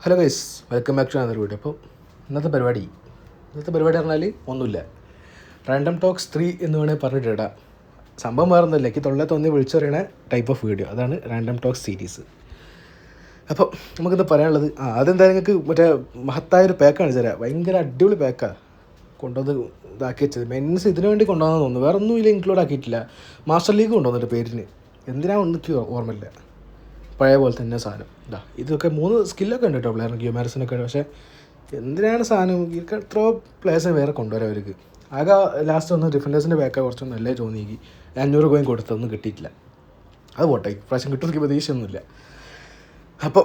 Hello guys, welcome back to another video. അപ്പോൾ ഇന്നത്തെ പരിപാടി പറഞ്ഞാൽ ഒന്നുമില്ല, റാൻഡം ടോക്സ് 3 എന്ന് വേണമെങ്കിൽ പറഞ്ഞിട്ടിടാം. സംഭവം വേറെ ഒന്നുമില്ല, എനിക്ക് തൊള്ളെ തോന്നി വിളിച്ചറിയണ ടൈപ്പ് ഓഫ് വീഡിയോ, അതാണ് റാൻഡം ടോക്സ് സീരീസ്. അപ്പോൾ നമുക്കിത് പറയാനുള്ളത് അതെന്തായാലും നിങ്ങൾക്ക് മറ്റേ മഹത്തായൊരു പാക്കാണ് തരാം. ഭയങ്കര അടിപൊളി പാക്കാണ് കൊണ്ടുവന്ന് ഇതാക്കി വെച്ചത്. മെൻസ് ഇതിനു വേണ്ടി കൊണ്ടുവന്നു തോന്നുന്നു, വേറെ ഒന്നും ഇതിൽ ഇൻക്ലൂഡ് ആക്കിയിട്ടില്ല. മാസ്റ്റർ ലീഗ് കൊണ്ടുവന്നിട്ട് പേരിന് എന്തിനാ ഒന്നിക്ക് ഓർമ്മയില്ല, പഴയ പോലെ തന്നെ സാധനം. ഇതൊക്കെ 3 സ്കില്ലൊക്കെ ഉണ്ട് കേട്ടോ പ്ലെയറിന്, ഗ്യൂമാരസിനൊക്കെ. പക്ഷേ എന്തിനാണ് സാധനം എത്രയോ പ്ലേയേഴ്സിനെ വേറെ കൊണ്ടുവരാം അവർക്ക്. ആകെ ലാസ്റ്റ് വന്ന് ഡിഫൻഡേഴ്സിൻ്റെ ബാക്ക് കുറച്ച് നല്ല തോന്നിയെങ്കിൽ 500 കോയിൻ കൊടുത്തൊന്നും കിട്ടിയിട്ടില്ല. അത് പോട്ടെ, ഇപ്രാവശ്യം കിട്ടുമെങ്കിൽ പ്രതീക്ഷയൊന്നുമില്ല. അപ്പോൾ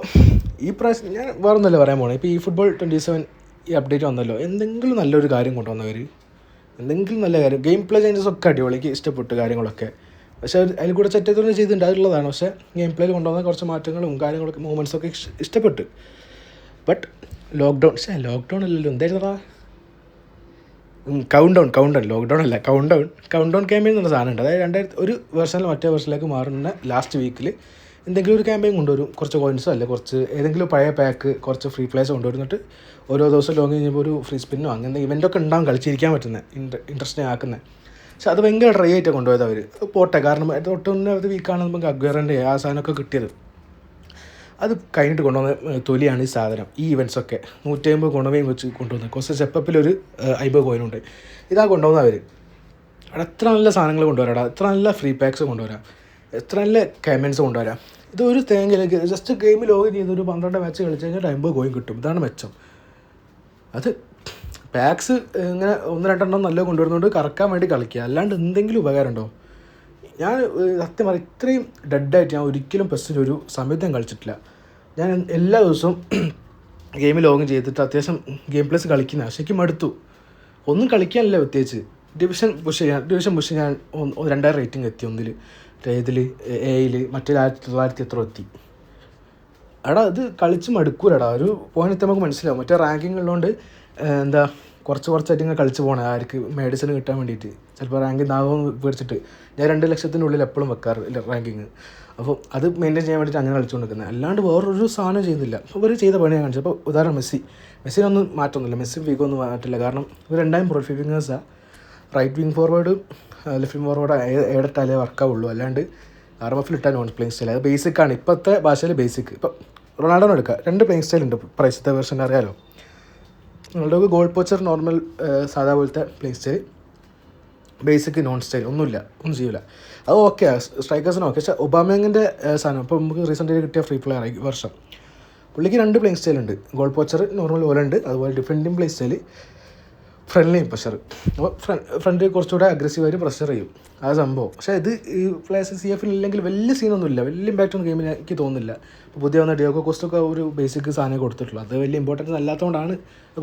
ഈ പ്രാവശ്യം ഞാൻ വേറെ ഒന്നല്ല പറയാൻ പോകണം. ഇപ്പോൾ ഈ ഫുട്ബോൾ 27 ഈ അപ്ഡേറ്റ് വന്നല്ലോ, എന്തെങ്കിലും നല്ലൊരു കാര്യം കൊണ്ടുവന്നവർ, എന്തെങ്കിലും നല്ല കാര്യം. ഗെയിം പ്ലേ ചേഞ്ചസ് ഒക്കെ അടിപൊളിക്ക് ഇഷ്ടപ്പെട്ടു കാര്യങ്ങളൊക്കെ. പക്ഷേ അതിൽ കൂടെ ചെറ്റത്തൊന്നും ചെയ്തിട്ടുണ്ടായിട്ടുള്ളതാണ്. പക്ഷേ ഗെയിം പ്ലേയിൽ കൊണ്ടുവന്ന കുറച്ച് മാറ്റങ്ങളും കാര്യങ്ങളൊക്കെ മൂവ്മെൻറ്റ്സൊക്കെ ഇഷ്ടപ്പെട്ടു. ബട്ട് ലോക്ക്ഡൗൺ അല്ലല്ലോ, എന്തായിരുന്നടാ, കൗണ്ട് ഡൗൺ ക്യാമ്പയിൻ എന്നുള്ള സാധനമുണ്ട്. അതായത് ഒരു വേർഷനിൽ മറ്റേ വേർഷനിലേക്ക് മാറുന്ന ലാസ്റ്റ് വീക്കിൽ എന്തെങ്കിലും ഒരു ക്യാമ്പയിൻ കൊണ്ടുവരും. കുറച്ച് കോയിൻസോ അല്ലെ കുറച്ച് ഏതെങ്കിലും പഴയ പാക്ക് കുറച്ച് ഫ്രീ പ്ലേസ് കൊണ്ടുവരുന്നിട്ട് ഓരോ ദിവസം ലോങ് കഴിഞ്ഞപ്പോൾ ഒരു ഫ്രീ സ്പിന്നോ അങ്ങനെ ഇവൻ്റൊക്കെ ഉണ്ടാകും, കളിച്ചിരിക്കാൻ പറ്റുന്നത്, ഇൻട്രസ്റ്റിംഗ് ആക്കുന്നത്. പക്ഷെ അത് ഭയങ്കര ഡ്രൈ ആയിട്ട് കൊണ്ടുപോയത് അവർ. പോട്ടെ, കാരണം ഒട്ടൊന്നത് വീക്കാണ് നമുക്ക് അഗ്വേറിൻ്റെ ആ സാധനമൊക്കെ കിട്ടിയത്. അത് കഴിഞ്ഞിട്ട് കൊണ്ടുവന്ന തൊലിയാണ് ഈ സാധനം. ഈ ഇവൻറ്റ്സൊക്കെ 150 ഗുണമേയും വെച്ച് കൊണ്ടുവന്നത്. കുറച്ച് സ്റ്റെപ്പപ്പിലൊരു 50 കോയിനുണ്ട്. ഇതാ കൊണ്ടുവന്നവർ. അവിടെ എത്ര നല്ല സാധനങ്ങൾ കൊണ്ടുവരാം, എത്ര നല്ല ഫ്രീ പാക്സ് കൊണ്ടുവരാം, എത്ര നല്ല ക്യാമ്പയിൻസ് കൊണ്ടുവരാം. ഇതൊരു തേങ്ങയിലേക്ക് ജസ്റ്റ് ഗെയിം ലോഗിൻ ചെയ്ത് ഒരു 12 മാച്ച് കളിച്ച് കഴിഞ്ഞാൽ 50 കോയിൻ കിട്ടും. ഇതാണ് മെച്ചം. അത് പാക്സ് ഇങ്ങനെ 1-2 നല്ല കൊണ്ടുവരുന്നതുകൊണ്ട് കറക്കാൻ വേണ്ടി കളിക്കുക, അല്ലാണ്ട് എന്തെങ്കിലും ഉപകാരമുണ്ടോ? ഞാൻ സത്യം പറയും, ഇത്രയും ഡെഡായിട്ട് ഞാൻ ഒരിക്കലും പെസ്സിലൊരു സമയത്തും കളിച്ചിട്ടില്ല. ഞാൻ എല്ലാ ദിവസവും ഗെയിം ലോഗിൻ ചെയ്തിട്ട് അത്യാവശ്യം ഗെയിം പ്ലേസ് കളിക്കുന്ന. പക്ഷേ എനിക്ക് മടുത്തു, ഒന്നും കളിക്കാനില്ല. പ്രത്യേകിച്ച് ഡിവിഷൻ പുഷ് ഞാൻ 2000 റേറ്റിംഗ് എത്തി. ഒന്നിൽ ഇതിൽ എയിൽ മറ്റേ 1900 എത്ര എത്തി. എടാ ഇത് കളിച്ച് മടുക്കൂലടാ. ഒരു പോയിന്റ് എത്തി നമുക്ക് മനസ്സിലാവും. മറ്റേ റാങ്കിങ് ഉള്ളതുകൊണ്ട് എന്താ കുറച്ചായിട്ട് ഇങ്ങനെ കളിച്ച് പോകണം ആർക്ക് മെഡിസിന് കിട്ടാൻ വേണ്ടിയിട്ട്. ചിലപ്പോൾ റാങ്കിങ് നാഗം പേടിച്ചിട്ട് ഞാൻ 2 ലക്ഷത്തിനുള്ളിൽ എപ്പോഴും വെക്കാറ് റാങ്കിങ്. അപ്പോൾ അത് മെയിൻറ്റെയിൻ ചെയ്യാൻ വേണ്ടിയിട്ട് അങ്ങനെ കളിച്ചുകൊണ്ടിരിക്കുന്നത്, അല്ലാണ്ട് വേറൊരു സാധനം ചെയ്യുന്നില്ല. അപ്പോൾ ഇവർ ചെയ്ത പണി ഞാൻ കാണിച്ചത്. അപ്പോൾ ഉദാഹരണം മെസ്സിനൊന്നും മാറ്റമൊന്നുമില്ല, മെസ്സി ഫിഗൊന്നും മാറ്റില്ല. കാരണം ഇവർ 2 പ്രൊഫൈൽ വിങ്ങേഴ്സാണ്. Right wing forward left wing forward ഏടിട്ടാലേ വർക്കാവുള്ളൂ, അല്ലാണ്ട് RMF ഇട്ടാൽ നോൺ പ്ലേയിങ് സ്റ്റൈൽ. അത് ബേസിക്കാണ് ഇപ്പോഴത്തെ ഭാഷയിൽ ബേസിക്. ഇപ്പോൾ റൊണാൾഡോനെ എടുക്കുക, 2 പ്ലേയിങ് സ്റ്റൈൽ ഉണ്ട് പ്രൈസത്തെ വേർഷൻ, അറിയാലോ. റൊണാൾഡോക്ക് ഗോൾ പോച്ചർ നോർമൽ സാധാ പോലത്തെ playing style, basic non style, ഒന്നും ചെയ്യില്ല. അത് ഓക്കെ, സ്ട്രൈക്കേഴ്സിന് ഓക്കെ. പക്ഷേ ഒബാമേങ്ങിൻ്റെ സാധനം ഇപ്പോൾ നമുക്ക് റീസെൻ്റ് കിട്ടിയ ഫ്രീ പ്ലെയർ ഈ വർഷം, പുള്ളിക്ക് 2 പ്ലേയിങ് സ്റ്റൈൽ ഉണ്ട്. ഗോൾ പോച്ചർ നോർമൽ പോലെ ഉണ്ട്, അതുപോലെ ഡിഫെൻഡിങ് പ്ലേയിങ് സ്റ്റൈൽ, ഫ്രണ്ട്ലിയും പ്രഷർ. അപ്പോൾ ഫ്രണ്ട് കുറച്ചുകൂടെ അഗ്രസീവായിട്ട് പ്രഷർ ചെയ്യും, ആ സംഭവം. പക്ഷേ ഇത് ഈ പ്ലേയേഴ്സ് CF ഇല്ലെങ്കിൽ വലിയ സീനൊന്നുമില്ല, വലിയ ഇമ്പാക്റ്റ് ഒന്നും ഗെയിമിന് എനിക്ക് തോന്നുന്നില്ല. ഇപ്പോൾ പുതിയ വന്ന ഡിയോഗോ കോസ്റ്റൊക്കെ ഒരു ബേസിക് സാധനം കൊടുത്തിട്ടുള്ളൂ, അത് വലിയ ഇമ്പോർട്ടൻസ് അല്ലാത്തതുകൊണ്ടാണ്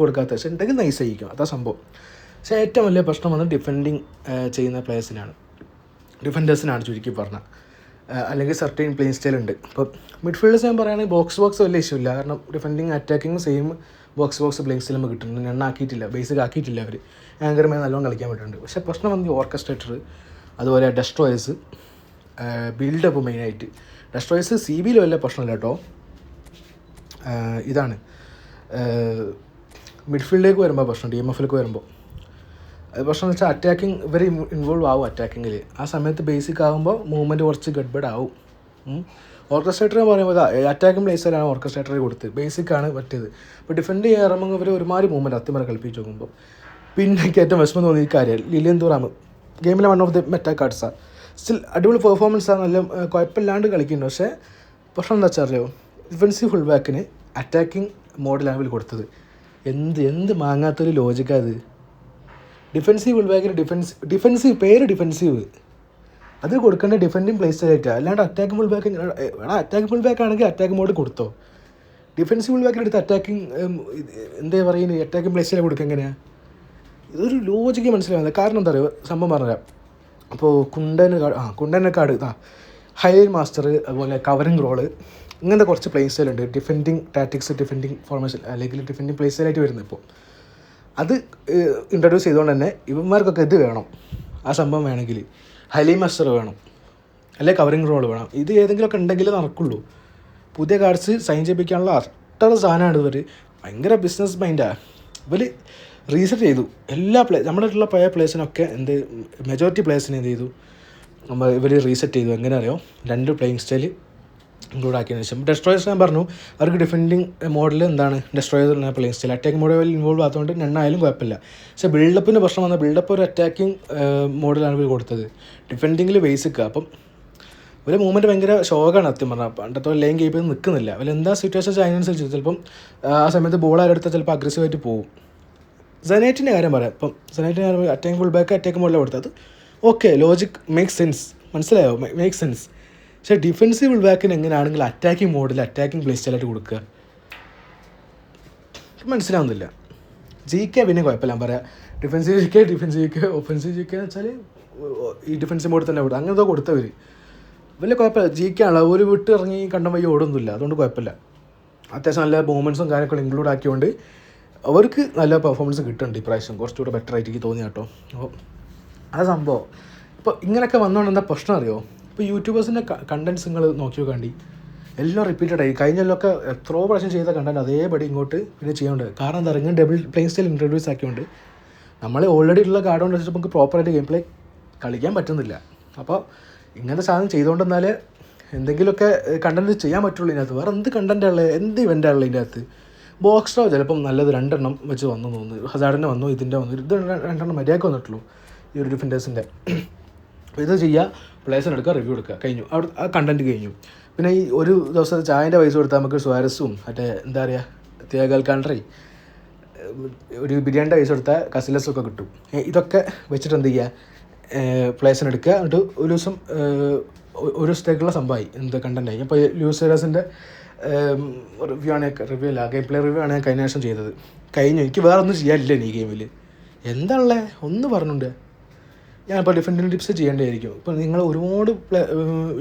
കൊടുക്കാത്തത്. പക്ഷേ ഉണ്ടെങ്കിൽ നൈസ് ആയിരിക്കും, അതാ സംഭവം. പക്ഷേ ഏറ്റവും വലിയ പ്രശ്നം വന്ന് ഡിഫെൻഡിങ് ചെയ്യുന്ന ഡിഫൻഡേഴ്സിനാണ് ചുരുക്കി പറഞ്ഞാൽ. അല്ലെങ്കിൽ സർട്ടൈൻ പ്ലേയിങ് സ്റ്റൈൽ ഉണ്ട്. ഇപ്പോൾ മിഡ്ഫീൽഡേഴ്സ് ഞാൻ പറയുകയാണെങ്കിൽ ബോക്സ് വലിയ ഇഷ്യൂ ഇല്ല, കാരണം defending attacking same box playing style നമുക്ക് കിട്ടുന്നുണ്ട്. എണ്ണാക്കിയിട്ടില്ല, ബേസിക് ആക്കിയിട്ടില്ല അവർ. ആങ്കർമായി നല്ലോണം കളിക്കാൻ പറ്റുന്നുണ്ട്. പക്ഷേ പ്രശ്നം വന്ന് ഓർക്കസ്ട്രേറ്റർ, അതുപോലെ ഡെസ്ട്രോയേഴ്സ്, ബിൽഡപ്പ് മെയിനായിട്ട്. ഡെസ്ട്രോയേഴ്സ് CBയിൽ വലിയ പ്രശ്നമില്ല കേട്ടോ. ഇതാണ് മിഡ്ഫീൽഡിലേക്ക് വരുമ്പോൾ പ്രശ്നം, DMFലേക്ക് വരുമ്പോൾ അത് പ്രശ്നം എന്ന് വെച്ചാൽ അറ്റാക്കിങ് ഇവർ ഇൻവോൾവ് ആവും അറ്റാക്കിങ്ങിൽ. ആ സമയത്ത് ബേസിക് ആകുമ്പോൾ മൂവ്മെൻറ്റ് കുറച്ച് ഗഡ്ബഡ് ആവും. ഓർക്കസ്ട്രേറ്റർ പറയുമ്പോൾ അറ്റാക്കിംഗ് പ്ലേസിലാണ് ഓർക്കസ്ട്രേറ്റർ കൊടുത്ത്, ബേസിക്കാണ് പറ്റിയത്. ഇപ്പോൾ ഡിഫെൻഡ് ചെയ്യാൻ ഇറങ്ങുമ്പോൾ ഇവർ ഒരുമാതിരി മൂവ്മെൻറ്റ് അത്തിമറ കളിപ്പിച്ച് നോക്കുമ്പോൾ. പിന്നെ എനിക്ക് ഏറ്റവും വിഷമം തോന്നിയ ഈ കാര്യം, ലിലിയൻ തുറാം ഗെയിമിലെ 1 ഓഫ് ദി മെറ്റാ കാർഡ്സാണ്. സ്റ്റിൽ അടിപൊളി പെർഫോമൻസാണ്, നല്ല കുഴപ്പമില്ലാണ്ട് കളിക്കുന്നുണ്ട്. പക്ഷേ പ്രശ്നം എന്താ വെച്ചാൽ അറിയോ, ഡിഫെൻസീവ് ഫുൾ ബാക്കിന് അറ്റാക്കിംഗ് മോഡലാണ് ഇവർ കൊടുത്തത്. എന്ത് മാങ്ങാത്തൊരു ലോജിക്കാണ് അത്. ഡിഫെൻസീവ് ഫുൾ ബാക്കിന് ഡിഫെൻസീവ് പേര് ഡിഫെൻസീവ്, അത് കൊടുക്കേണ്ട ഡിഫെൻഡിങ് പ്ലേസ് സ്റ്റൈലായിട്ടാണ്, അല്ലാണ്ട് attack full back. Attack full back ആണെങ്കിൽ അറ്റാക്ക് മോഡ് കൊടുത്തോ. ഡിഫെൻസീവ് ഫുൾ ബാക്കിന് എടുത്ത് അറ്റാക്കിങ് എന്താ പറയുന്നത്, അറ്റാക്കിംഗ് പ്ലേസ് സ്റ്റൈൽ കൊടുക്കുക എങ്ങനെയാണ്? ഇതൊരു ലോജിക്ക് മനസ്സിലാവുന്നത്. കാരണം എന്താ പറയുക, സംഭവം പറഞ്ഞുതരാം. അപ്പോൾ കുണ്ടനക്കാട് ഹൈലൈറ്റ് മാസ്റ്റർ, അതുപോലെ കവറിങ് റോള്, ഇങ്ങനത്തെ കുറച്ച് പ്ലേസ് സ്റ്റൈലുണ്ട്. ഡിഫെൻഡിങ് ടാറ്റിക്സ്, ഡിഫെൻഡിങ് ഫോർമേഷൻ, അല്ലെങ്കിൽ ഡിഫെൻഡിങ് പ്ലേസ് സ്റ്റൈലായിട്ട് വരുന്നത്. ഇപ്പോൾ അത് ഇൻട്രൊഡ്യൂസ് ചെയ്തുകൊണ്ട് തന്നെ ഇവന്മാർക്കൊക്കെ ഇത് വേണം, ആ സംഭവം വേണമെങ്കിൽ ഹൈലൈറ്റ് മാസ്റ്റർ വേണം, അല്ലെങ്കിൽ കവറിങ് റോൾ വേണം. ഇത് ഏതെങ്കിലുമൊക്കെ ഉണ്ടെങ്കിലേ നടക്കുള്ളൂ. പുതിയ കാർഡ്സ് സൈൻ ചെയ്യിപ്പിക്കാനുള്ള പൊട്ടറ സാധനമാണ് ഇവർ. ഭയങ്കര ബിസിനസ് മൈൻഡാണ് ഇവർ. റീസെറ്റ് ചെയ്തു എല്ലാ നമ്മുടെ അടുത്തുള്ള പഴയ പ്ലേസിനൊക്കെ മെജോറിറ്റി പ്ലേസിനെ എന്ത് ചെയ്തു ഇവർ റീസെറ്റ് ചെയ്തു. എങ്ങനെ അറിയോ, 2 പ്ലേയിങ് സ്റ്റൈൽ ഇൻക്ലൂഡ് ആക്കിയതിന് ശേഷം ഡെസ്ട്രോയേഴ്സ് ഞാൻ പറഞ്ഞു അവർക്ക് ഡിഫെൻഡിങ് മോഡിൽ എന്താണ് ഡെസ്ട്രോയർ പ്ലേയിങ് സ്റ്റൈൽ. അറ്റാക്കിംഗ് മോഡിൽ ഇൻവോൾവ് ആയതുകൊണ്ട് നന്നായാലും കുഴപ്പമില്ല. പക്ഷേ ബിൽഡപ്പിന് പ്രശ്നം വന്ന ബിൽഡപ്പ് ഒരു അറ്റാക്കിംഗ് മോഡിലാണ് ഇവർ കൊടുത്തത്, ഡിഫെൻഡിങ്ങിൽ ബേസിക്കുക. അപ്പം ഒരു മൂവ്മെൻറ്റ് ഭയങ്കര ഷോക്കാണ് സത്യം പറഞ്ഞാൽ. പണ്ടത്തെ ലൈൻ കീപ്പ് ചെയ്ത് നിൽക്കുന്നില്ല. അവൽ എന്താ സിറ്റുവേഷൻ അതിനനുസരിച്ച് ചിലപ്പം ആ സമയത്ത് ബോൾ ആരെടുത്താൽ ചിലപ്പോൾ അഗ്രസീവായിട്ട് പോകും. സെനൈറ്റിൻ്റെ കാര്യം പറയാം. ഇപ്പം സെനൈറ്റിൻ്റെ കാര്യം അറ്റാക്കിംഗ് ഫുൾ ബാക്ക് അറ്റാക്കിംഗ് മോഡിലാണ് കൊടുത്തത്. ഓക്കെ, ലോജിക് മേക്ക് സെൻസ്, മനസ്സിലായോ, മേക്ക് സെൻസ്. പക്ഷേ ഡിഫെൻസീവ് ഫുൾ ബാക്കിന് എങ്ങനെയാണെങ്കിൽ അറ്റാക്കിംഗ് മോഡിൽ അറ്റാക്കിംഗ് പ്ലേ സ്റ്റൈലായിട്ട് കൊടുക്കുക മനസ്സിലാവുന്നില്ല. GK പിന്നെ കുഴപ്പമില്ല, ഞാൻ പറയാം. ഡിഫെൻസീവ് GK ഒഫൻസീവ് GK എന്ന് വെച്ചാൽ ഈ ഡിഫെൻസീവ് മോഡിൽ തന്നെ കൊടുക്കുക. അങ്ങനത്തെ കൊടുത്തവർ വലിയ കുഴപ്പമില്ല. GK ആണ് ഒരു വിട്ട് ഇറങ്ങി കണ്ടം വഴി ഓടുന്നില്ല, അതുകൊണ്ട് കുഴപ്പമില്ല. അത്യാവശ്യം നല്ല മൂവ്മെൻറ്റ്സും കാര്യങ്ങളും ഇൻക്ലൂഡ് ആക്കിക്കൊണ്ട് അവർക്ക് നല്ല പെർഫോമൻസ് കിട്ടുന്നുണ്ട് ഇപ്രാവശ്യം. കുറച്ചുകൂടെ ബെറ്റർ ആയിട്ട് എനിക്ക് തോന്നി കേട്ടോ. അപ്പോൾ ആ സംഭവം ഇപ്പോൾ ഇങ്ങനെയൊക്കെ വന്നുകൊണ്ട് എന്താ പ്രശ്നം അറിയോ, ഇപ്പോൾ യൂട്യൂബേഴ്സിൻ്റെ കണ്ടൻറ്റ്സ് നിങ്ങൾ നോക്കി നോക്കാണ്ടി എല്ലാം റിപ്പീറ്റഡ് ആയി. കഴിഞ്ഞൊക്കെ എത്രയോ പ്രാവശ്യം ചെയ്ത കണ്ടൻറ്റ് അതേപടി ഇങ്ങോട്ട് പിന്നെ ചെയ്യുന്നുണ്ട്. കാരണം എന്താ പറയുക, ഡബിൾ പ്ലേയിങ് സ്റ്റൈൽ ഇൻട്രൊഡ്യൂസ് ആക്കിയോണ്ട് നമ്മൾ ഓൾറെഡി ഉള്ള കാർഡ് കൊണ്ട് വെച്ചിട്ട് നമുക്ക് പ്രോപ്പറായിട്ട് ഗെയിം പ്ലേ കളിക്കാൻ പറ്റുന്നില്ല. അപ്പോൾ ഇങ്ങനത്തെ സാധനം ചെയ്തുകൊണ്ടെന്നാൽ എന്തെങ്കിലുമൊക്കെ കണ്ടൻറ്റ് ചെയ്യാൻ പറ്റുള്ളൂ ഇതിനകത്ത്. വേറെ എന്ത് കണ്ടൻറ്റാണുള്ളത്, എന്ത് ഇവൻ്റാണുള്ളത് ഇതിൻ്റെ അകത്ത്. ബോക്സോ ചിലപ്പം നല്ലത് 2 എണ്ണം വെച്ച് വന്നു തോന്നുന്നു. ഹസാർഡിൻ്റെ വന്നു, ഇതിൻ്റെ വന്നു, ഇത് 2 എണ്ണം മര്യാദയ്ക്ക് വന്നിട്ടുള്ളൂ ഈ ഒരു ഡിഫൻഡേഴ്സിൻ്റെ. അപ്പോൾ ഇത് ചെയ്യുക, പ്ലേസിന് എടുക്കുക, റിവ്യൂ എടുക്കുക, കഴിഞ്ഞു. അവിടെ ആ കണ്ടൻറ്റ് കഴിഞ്ഞു. പിന്നെ ഈ ഒരു ദിവസത്തെ ചായൻ്റെ പൈസ കൊടുത്താൽ നമുക്ക് സുവാരസും മറ്റേ എന്താ പറയുക തിയാഗൽ കാൻട്രി ഒരു ബിരിയാണിൻ്റെ പൈസ കൊടുത്താൽ കസിലസും ഒക്കെ കിട്ടും. ഇതൊക്കെ വെച്ചിട്ട് എന്ത് ചെയ്യുക, പ്ലേസിന് എടുക്കുക. എന്നിട്ട് ഒരു ദിവസം ഒരു ദിവസത്തേക്കുള്ള സംഭവമായി എന്ത് കണ്ടൻറ്റായി. അപ്പോൾ ലൂസേഴ്സിൻ്റെ റിവ്യൂ അല്ല ഗെയിം പ്ലേ റിവ്യൂ ആണ് ഞാൻ കഴിഞ്ഞ ശേഷം ചെയ്തത്. കഴിഞ്ഞു. എനിക്ക് വേറെ ഒന്നും ചെയ്യാനില്ല ഈ ഗെയിമിൽ. എന്താണല്ലേ ഒന്ന് പറഞ്ഞുണ്ട്. ഞാനിപ്പോൾ ഡിഫൻഡിങ് ടിപ്സ് ചെയ്യേണ്ടതായിരിക്കും. ഇപ്പോൾ നിങ്ങൾ ഒരുപാട്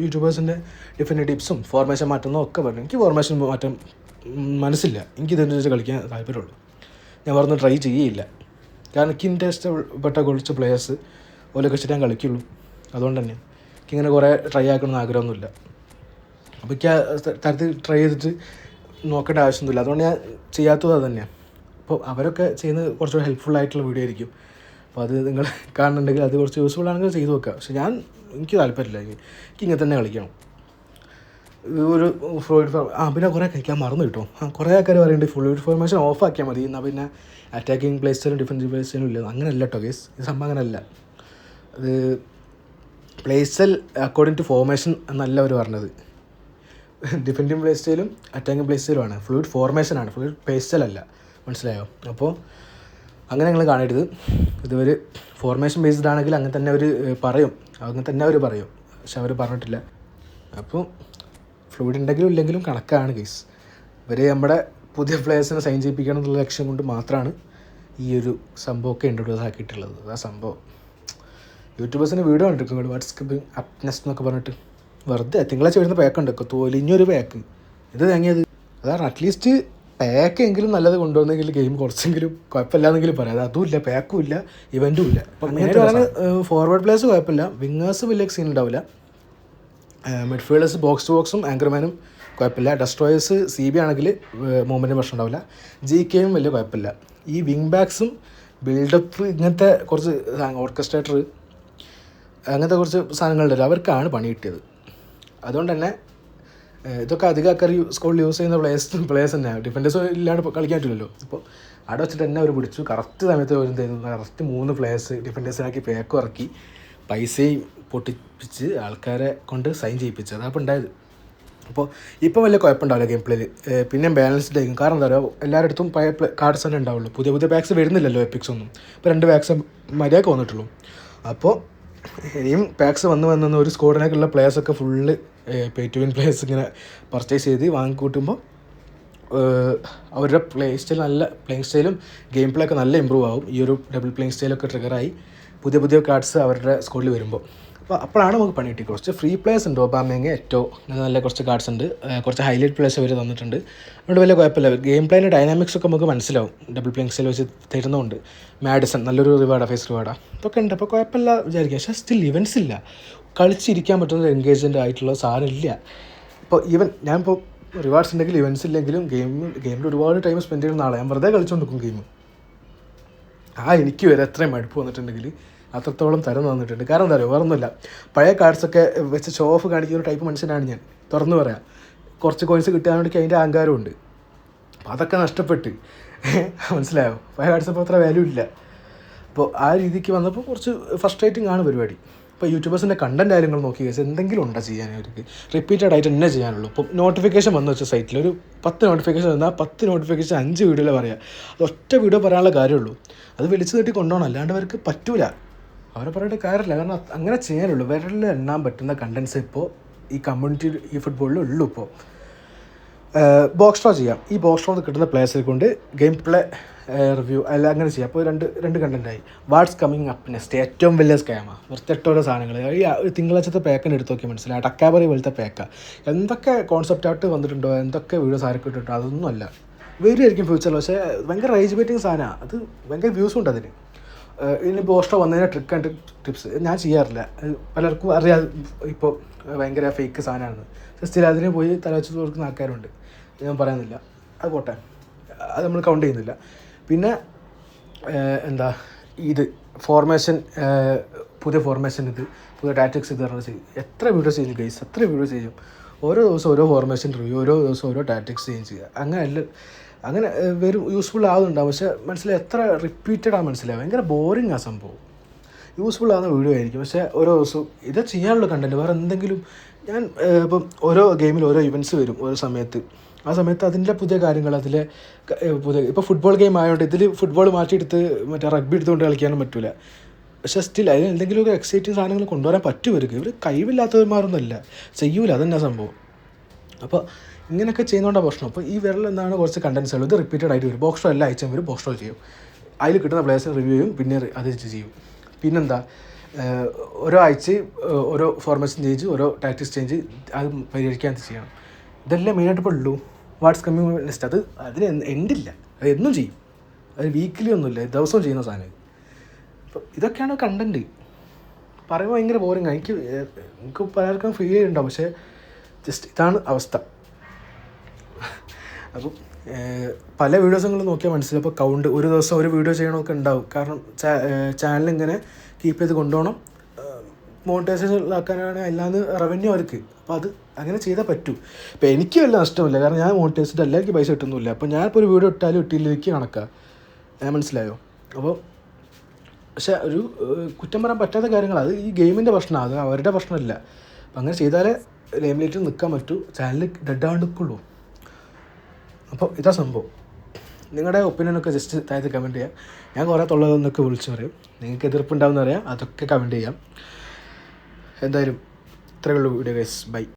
യൂട്യൂബേഴ്സിൻ്റെ ഡിഫൻഡിങ് ടിപ്സും ഫോർമേഷൻ മാറ്റുന്നതും ഒക്കെ പറഞ്ഞു. എനിക്ക് ഫോർമേഷൻ മാറ്റം മനസ്സില്ല. എനിക്കിതനുസരിച്ച് കളിക്കാൻ താല്പര്യമുള്ളൂ. ഞാൻ വേറെ ട്രൈ ചെയ്യില്ല. കാരണം എനിക്ക് എൻ്റെ ഇഷ്ടപ്പെട്ട കുറച്ച് പ്ലേയേഴ്സ് ഓലൊക്കെ വെച്ചിട്ട് ഞാൻ കളിക്കുള്ളൂ. അതുകൊണ്ട് തന്നെ എനിക്കിങ്ങനെ കുറേ ട്രൈ ആക്കണമെന്ന് ആഗ്രഹമൊന്നുമില്ല. അപ്പോൾ എനിക്ക് ആ തരത്തിൽ ട്രൈ ചെയ്തിട്ട് നോക്കേണ്ട ആവശ്യമൊന്നുമില്ല. അതുകൊണ്ട് ഞാൻ ചെയ്യാത്തത് അത് തന്നെയാണ്. അപ്പോൾ അവരൊക്കെ ചെയ്യുന്നത് കുറച്ചുകൂടി ഹെൽപ്ഫുള്ളായിട്ടുള്ള വീഡിയോ ആയിരിക്കും. അപ്പോൾ അത് നിങ്ങൾ കാണുന്നുണ്ടെങ്കിൽ അത് കുറച്ച് യൂസ്ഫുൾ ആണെങ്കിൽ ചെയ്ത് വെക്കുക. പക്ഷെ എനിക്ക് താല്പര്യമില്ല. എനിക്ക് ഇങ്ങനെ തന്നെ കളിക്കണം. ഒരു ഫ്ലൂയിഡ് പിന്നെ കുറേ കഴിക്കാൻ മറന്നു കിട്ടും. കുറേ ആൾക്കാർ പറയുന്നുണ്ട് ഫ്ലൂയിഡ് ഫോർമേഷൻ ഓഫ് ആക്കിയാൽ മതി, എന്നാൽ പിന്നെ അറ്റാക്കിംഗ് പ്ലേ സ്റ്റൈലും ഡിഫൻസീവ് പ്ലേ സ്റ്റൈലും ഇല്ല. അങ്ങനെയല്ല കേട്ടോ ഗേസ്, ഇത് സംഭവം അങ്ങനെയല്ല. അത് play style according to formation എന്നല്ല അവർ പറഞ്ഞത്. ഡിഫൻഡിങ് പ്ലേ സ്റ്റൈലും അറ്റാക്കിംഗ് പ്ലേ സ്റ്റൈലുമാണ്. ഫ്ലൂയിഡ് ഫോർമേഷനാണ്, ഫ്ലൂയിഡ് പ്ലേ സ്റ്റൈലല്ല. മനസ്സിലായോ? അപ്പോൾ അങ്ങനെ നിങ്ങൾ കാണരുത്. ഇതൊരു ഫോർമേഷൻ ബേസ്ഡ് ആണെങ്കിൽ അങ്ങനെ തന്നെ അവർ പറയും, അങ്ങനെ തന്നെ അവർ പറയും. പക്ഷെ അവർ പറഞ്ഞിട്ടില്ല. അപ്പോൾ ഫ്ലൂയിഡ് ഉണ്ടെങ്കിലും ഇല്ലെങ്കിലും കണക്കാണ് കേസ്. ഇവർ നമ്മുടെ പുതിയ പ്ലേയേഴ്സിനെ സൈൻ ചെയ്യിപ്പിക്കണം എന്നുള്ള ലക്ഷ്യം കൊണ്ട് മാത്രമാണ് ഈ ഒരു സംഭവമൊക്കെ ഇൻട്രൊഡ്യൂസ് ആക്കിയിട്ടുള്ളത്. ആ സംഭവം യൂട്യൂബേഴ്സിന് വീഡിയോ കണ്ടിരിക്കും, വാട്സ്ആപ്പ് അപ്നെസ് എന്നൊക്കെ പറഞ്ഞിട്ട് വെറുതെ തിങ്കളാഴ്ച വരുന്ന പാക്കുണ്ട്, തോലിഞ്ഞൊരു പാക്ക്. ഇത് തേങ്ങിയത് അതാണ്. അറ്റ്ലീസ്റ്റ് പാക്കെങ്കിലും നല്ലത് കൊണ്ടുവന്നെങ്കിൽ ഗെയിം കുറച്ചെങ്കിലും കുഴപ്പമില്ലാന്നെങ്കിലും പറയാം. അത് അതും ഇല്ല, പാക്കും ഇല്ല, ഇവൻറ്റും ഇല്ല. അപ്പം മെയിനായിട്ട് ഫോർവേഡ് പ്ലേയേഴ്സ് കുഴപ്പമില്ല, വിങ്ങേഴ്സ് വലിയ സീൻ ഉണ്ടാവില്ല. മിഡ്ഫീൽഡേഴ്സ് ബോക്സ് ടു ബോക്സും ആങ്കർമാനും കുഴപ്പമില്ല. ഡെസ്ട്രോയേഴ്സ് CB ആണെങ്കിൽ മൂവ്മെൻറ്റിന് പ്രശ്നം ഉണ്ടാവില്ല. GKയും വലിയ കുഴപ്പമില്ല. ഈ വിങ് ബാക്സും ബിൽഡപ്പ് ഇങ്ങനത്തെ കുറച്ച് ഓർക്കസ്ട്രേറ്റർ അങ്ങനത്തെ കുറച്ച് സാധനങ്ങളുണ്ടല്ലോ, അവർക്കാണ് പണി കിട്ടിയത്. അതുകൊണ്ട് തന്നെ ഇതൊക്കെ അധികം ആൾക്കാർ സ്കൂളിൽ യൂസ് ചെയ്യുന്ന പ്ലേയേഴ്സ് തന്നെയാണ്. ഡിഫൻഡേഴ്സ് ഇല്ലാണ്ട് കളിക്കാൻ പറ്റില്ലല്ലോ. അപ്പോൾ അവിടെ വെച്ചിട്ട് തന്നെ അവർ പിടിച്ചു. കറക്റ്റ് സമയത്ത് എന്ത് ചെയ്തു, കറക്റ്റ് 3 പ്ലേയേഴ്സ് ഡിഫൻഡേഴ്സിനാക്കി പാക്കും ഇറക്കി പൈസയും പൊട്ടിപ്പിച്ച് ആൾക്കാരെ കൊണ്ട് സൈൻ ചെയ്യിപ്പിച്ചു. അതപ്പോൾ ഉണ്ടായത്. അപ്പോൾ ഇപ്പോൾ വലിയ കുഴപ്പമുണ്ടാവില്ല ഗെയിം പ്ലേയിൽ. പിന്നെ ബാലൻസ്ഡ് ആയിരിക്കും. കാരണം എന്താ പറയുക, എല്ലാവരുടെ അടുത്തും പഴയ കാർഡ്സ് തന്നെ ഉണ്ടാവുള്ളൂ. പുതിയ പാക്സ് വരുന്നില്ലല്ലോ എപ്പിക്സ് ഒന്നും. ഇപ്പോൾ 2 പാക്സ് മര്യാദയ്ക്ക് വന്നിട്ടുള്ളൂ. അപ്പോൾ ഇനിയും പാക്സ് വന്ന് ഒരു സ്കോഡിനൊക്കെയുള്ള പ്ലേയേഴ്സൊക്കെ full pay to win players ഇങ്ങനെ പർച്ചേസ് ചെയ്ത് വാങ്ങിക്കൂട്ടുമ്പോൾ അവരുടെ പ്ലേയിങ് സ്റ്റൈലും ഗെയിം പ്ലേ ഒക്കെ നല്ല ഇമ്പ്രൂവ് ആവും. ഈ ഒരു ഡബിൾ പ്ലേയിങ് സ്റ്റൈലൊക്കെ ട്രിഗറായി പുതിയ കാർഡ്സ് അവരുടെ സ്കോഡിൽ വരുമ്പോൾ അപ്പോഴാണ് നമുക്ക് പണി കിട്ടി. കുറച്ച് ഫ്രീ പ്ലേയേഴ്സ് ഉണ്ട്. ഒബാമേങ്ങ ഏറ്റവും നല്ല കുറച്ച് കാർഡ്സ് ഉണ്ട്, കുറച്ച് ഹൈലൈറ്റ് പ്ലേയേഴ്സ് അവർ തന്നിട്ടുണ്ട്. അതുകൊണ്ട് വലിയ കുഴപ്പമില്ല. ഗെയിം പ്ലേൻ്റെ ഡൈനാമിക്സ് ഒക്കെ നമുക്ക് മനസ്സിലാവും ഡബിൾ പ്ലേയിങ് സ്റ്റൈൽ വെച്ച് തരുന്നതുകൊണ്ട്. മാഡിസൺ നല്ലൊരു റിവാർഡാണ്, ഫേസ് റിവാർഡാണ്, ഇതൊക്കെ ഉണ്ട്. അപ്പോൾ കുഴപ്പമില്ല വിചാരിക്കുക. പക്ഷേ സ്റ്റിൽ ഇവൻസ് ഇല്ല, കളിച്ചിരിക്കാൻ പറ്റുന്ന എൻഗേജ്മെൻ്റ് ആയിട്ടുള്ള സാധനം ഇല്ല. ഇപ്പോൾ ഞാനിപ്പോൾ റിവാർഡ്സ് ഉണ്ടെങ്കിൽ ഇവൻറ്റ്സ് ഇല്ലെങ്കിലും ഗെയിമിൽ ഒരുപാട് ടൈം സ്പെൻഡ് ചെയ്യുന്ന ആളെ ഞാൻ വെറുതെ കളിച്ചുകൊണ്ടിരിക്കും ഗെയിം. എനിക്ക് വരെ എത്രയും മടുപ്പ് വന്നിട്ടുണ്ടെങ്കിൽ അത്രത്തോളം തരം തന്നിട്ടുണ്ട്. കാരണം എന്താ പറയുക, വേറെ ഒന്നുമില്ല, പഴയ കാർഡ്സൊക്കെ വെച്ച് ഷോ ഓഫ് കാണിക്കുന്ന ഒരു ടൈപ്പ് മനുഷ്യനാണ് ഞാൻ, തുറന്നു പറയാം. കുറച്ച് കോയിൻസ് കിട്ടാൻ വേണ്ടി അതിൻ്റെ അഹങ്കാരമുണ്ട്. അപ്പോൾ അതൊക്കെ നഷ്ടപ്പെട്ട് മനസ്സിലായോ, പഴയ കാർഡ്സ് അപ്പോൾ അത്ര വാല്യൂ ഇല്ല. അപ്പോൾ ആ രീതിക്ക് വന്നപ്പോൾ കുറച്ച് ഫ്രസ്ട്രേറ്റിംഗ് ആണ് പരിപാടി. ഇപ്പോൾ യൂട്യൂബേഴ്സിൻ്റെ കണ്ടൻറ് കാര്യങ്ങൾ നോക്കി കഴിച്ചാൽ എന്തെങ്കിലും ഉണ്ടോ ചെയ്യാൻ, അവർക്ക് റിപ്പീറ്റഡ് ആയിട്ട് തന്നെ ചെയ്യാനുള്ളൂ. ഇപ്പം നോട്ടിഫിക്കേഷൻ വന്നു വെച്ച സൈറ്റിൽ ഒരു 10 നോട്ടിഫിക്കേഷൻ വന്നാൽ 10 നോട്ടിഫിക്കേഷൻ 5 വീഡിയോയിലെ പറയാം. അത് ഒറ്റ വീഡിയോ പറയാനുള്ള കാര്യമുള്ളൂ. അത് വിളിച്ചു നീട്ടി കൊണ്ടുപോകണം, അല്ലാണ്ട് അവർക്ക് പറ്റൂല. അവരെ പറഞ്ഞിട്ട് കാര്യമില്ല. കാരണം അങ്ങനെ ചെയ്യാനുള്ളൂ. വിരലിൽ എണ്ണാൻ പറ്റുന്ന കണ്ടൻസ് ഇപ്പോൾ ഈ കമ്മ്യൂണിറ്റി ഈ ഫുട്ബോളിൽ ഉള്ളൂ. ഇപ്പോൾ ബോക്സ് ഡ്രോ ചെയ്യാം. ഈ ബോക്സ് ഡ്രോ കിട്ടുന്ന പ്ലേയേഴ്സിനെ കൊണ്ട് ഗെയിം പ്ലേ റിവ്യൂ അല്ല അങ്ങനെ ചെയ്യാം. അപ്പോൾ രണ്ട് കണ്ടൻറ്റായി. വാട്ട്സ് കമ്മിങ് അപ്പ് നെക്സ്റ്റ് ഏറ്റവും വലിയ സ്കാമാണ്. വൃത്തിട്ടോരോ സാധനങ്ങൾ. ഈ തിങ്കളാഴ്ചത്തെ പാക്കിന് എടുത്ത് നോക്കി മനസ്സിലായി. ടക്കാബറി പോലത്തെ പാക്കാണ്. എന്തൊക്കെ കോൺസെപ്റ്റായിട്ട് വന്നിട്ടുണ്ടോ, എന്തൊക്കെ വീഡിയോസ് ആരൊക്കെ ഇട്ടിട്ടോ, അതൊന്നും അല്ല. വരുമായിരിക്കും ഫ്യൂച്ചറിൽ. പക്ഷേ ഭയങ്കര റേജ് ബേറ്റിംഗ് സാധനമാണ്. അത് ഭയങ്കര വ്യൂസും ഉണ്ട് അതിന്. ഇനി ബോസ്റ്റോ വന്നതിൻ്റെ ട്രിക്ക് ആൻഡ് ടിപ്സ് ഞാൻ ചെയ്യാറില്ല. പലർക്കും അറിയാം ഇപ്പോൾ ഭയങ്കര ഫേക്ക് സാധനമാണെന്ന്. ജസ്റ്റ് അതിന് പോയി തലവെച്ച് കൊടുക്കുന്ന ആൾക്കാരുണ്ട്. ഞാൻ പറയുന്നില്ല, അത് പോട്ടെ, അത് നമ്മൾ കൗണ്ട് ചെയ്യുന്നില്ല. പിന്നെ എന്താ ഇത് ഫോർമേഷൻ, പുതിയ ഫോർമേഷൻ, പുതിയ ടാറ്റിക്സ് ഇത് പറഞ്ഞാൽ ചെയ്യും. എത്ര വീഡിയോസ് ചെയ്യും ഗൈസ്, എത്ര വീഡിയോസ് ചെയ്യും. ഓരോ ദിവസം ഓരോ ഫോർമേഷൻ റിവ്യൂ, ഓരോ ദിവസം ഓരോ ടാറ്റിക്സ് ചേഞ്ച് ചെയ്യുക. അങ്ങനെ വരും, യൂസ്ഫുൾ ആകുന്നുണ്ടാവും. പക്ഷേ മനസ്സിലായി എത്ര റിപ്പീറ്റഡാണ് മനസ്സിലാവും. ഭയങ്കര ബോറിംഗ് ആ സംഭവം. യൂസ്ഫുൾ ആകുന്ന വീഡിയോ ആയിരിക്കും, പക്ഷേ ഓരോ ദിവസവും ഇത് ചെയ്യാനുള്ള കണ്ടൻറ്റ് വേറെ എന്തെങ്കിലും. ഞാൻ ഇപ്പം ഓരോ ഗെയിമിൽ ഓരോ ഇവൻറ്റ്സ് വരും ഓരോ സമയത്ത്. ആ സമയത്ത് അതിൻ്റെ പുതിയ കാര്യങ്ങൾ, അതിലെ ഇപ്പോൾ ഫുട്ബോൾ ഗെയിം ആയതുകൊണ്ട് ഇതിൽ ഫുട്ബോൾ മാറ്റിയെടുത്ത് മറ്റേ റഗ്ബി എടുത്തുകൊണ്ട് കളിക്കാനും പറ്റില്ല. പക്ഷേ സ്റ്റിൽ അതിന് എന്തെങ്കിലും ഒരു എക്സൈറ്റിംഗ് സാധനങ്ങൾ കൊണ്ടുവരാൻ പറ്റുമായിരിക്കും. ഇവർ കഴിവില്ലാത്തവന്മാരൊന്നുമല്ല, ചെയ്യൂല, അതന്നെ സംഭവം. അപ്പോൾ ഇങ്ങനെയൊക്കെ ചെയ്യുന്നതുകൊണ്ടാണ് പ്രശ്നം. അപ്പോൾ ഈ വിരൽ എന്താണ് കുറച്ച് കണ്ടൻസുകൾ ഇത് റിപ്പീറ്റഡ് ആയിട്ട് വരും. ബോക്സ് ഷോ എല്ലാ ആഴ്ചയും വരും, ബോക്സ് ഷോ ചെയ്യും. അതിൽ കിട്ടുന്ന പ്ലേയേഴ്സിന് റിവ്യൂ ചെയ്യും, പിന്നെ അത് ചെയ്യും. പിന്നെന്താ, ഓരോ ആഴ്ചയും ഓരോ ഫോർമേഷൻ ചേഞ്ച്, ഓരോ ടാക്ടിക്സ് ചേഞ്ച്, അത് പരിഹരിക്കാൻ ചെയ്യണം. ഇതെല്ലാം മെയിനായിട്ട് ഇപ്പോൾ ഉള്ളൂ. വാട്ട്സ് കമ്മിങ് ലിസ്റ്റ് അതിന് എൻഡില്ല, അത് എന്നും ചെയ്യും. അത് വീക്കിലി ഒന്നുമില്ല, ദിവസവും ചെയ്യുന്ന സാധനം. അപ്പോൾ ഇതൊക്കെയാണ് കണ്ടൻറ്റ്. പറയുമ്പോൾ ഭയങ്കര ബോറിംഗ്. എനിക്ക് പലർക്കും ഫീൽ ചെയ്യുന്നുണ്ടാവും, പക്ഷേ ജസ്റ്റ് ഇതാണ് അവസ്ഥ. അപ്പം പല വീഡിയോസുകൾ നോക്കിയാൽ മനസ്സിലാവും. ഇപ്പോൾ കൗണ്ട് ഒരു ദിവസം ഒരു വീഡിയോ ചെയ്യണമൊക്കെ ഉണ്ടാവും. കാരണം ചാനലിങ്ങനെ കീപ്പ് ചെയ്ത് കൊണ്ടുപോകണം, മോണിറ്റൈസേഷൻ ആക്കാനാണ്, അല്ലാതെ റവന്യൂ അവർക്ക്. അപ്പോൾ അത് അങ്ങനെ ചെയ്താൽ പറ്റൂ. ഇപ്പോൾ എനിക്ക് വല്ല നഷ്ടമില്ല, കാരണം ഞാൻ മോണിറ്റൈസ്ഡ് അല്ല, എനിക്ക് പൈസ കിട്ടുന്നില്ല. അപ്പോൾ ഞാനിപ്പോൾ ഒരു വീഡിയോ ഇട്ടാലും ഇട്ടില്ലെങ്കിൽ കണക്കാം. മനസ്സിലായോ? അപ്പോൾ പക്ഷേ ഒരു കുറ്റം പറയാൻ പറ്റാത്ത കാര്യങ്ങൾ, അത് ഈ ഗെയിമിൻ്റെ പ്രശ്നമാണ്, അത് അവരുടെ പ്രശ്നമല്ല. അപ്പം അങ്ങനെ ചെയ്താലേ ലൈംലൈറ്റിൽ നിൽക്കാൻ പറ്റൂ, ചാനൽ ഡെഡാണ്ട് നിൽക്കുള്ളൂ. അപ്പോൾ ഇതാ സംഭവം. നിങ്ങളുടെ ഒപ്പീനിയനൊക്കെ ജസ്റ്റ് താഴത്ത് കമൻറ്റ് ചെയ്യാം. ഞാൻ കുറേ തൊള്ളതെന്നൊക്കെ വിളിച്ച് പറയും. നിങ്ങൾക്ക് എതിർപ്പുണ്ടാവുമെന്ന് അറിയാം, അതൊക്കെ കമൻറ്റ് ചെയ്യാം. എന്തായാലും ഇത്രയേ ഉള്ളൂ വീഡിയോ ഗൈസ്. ബൈ.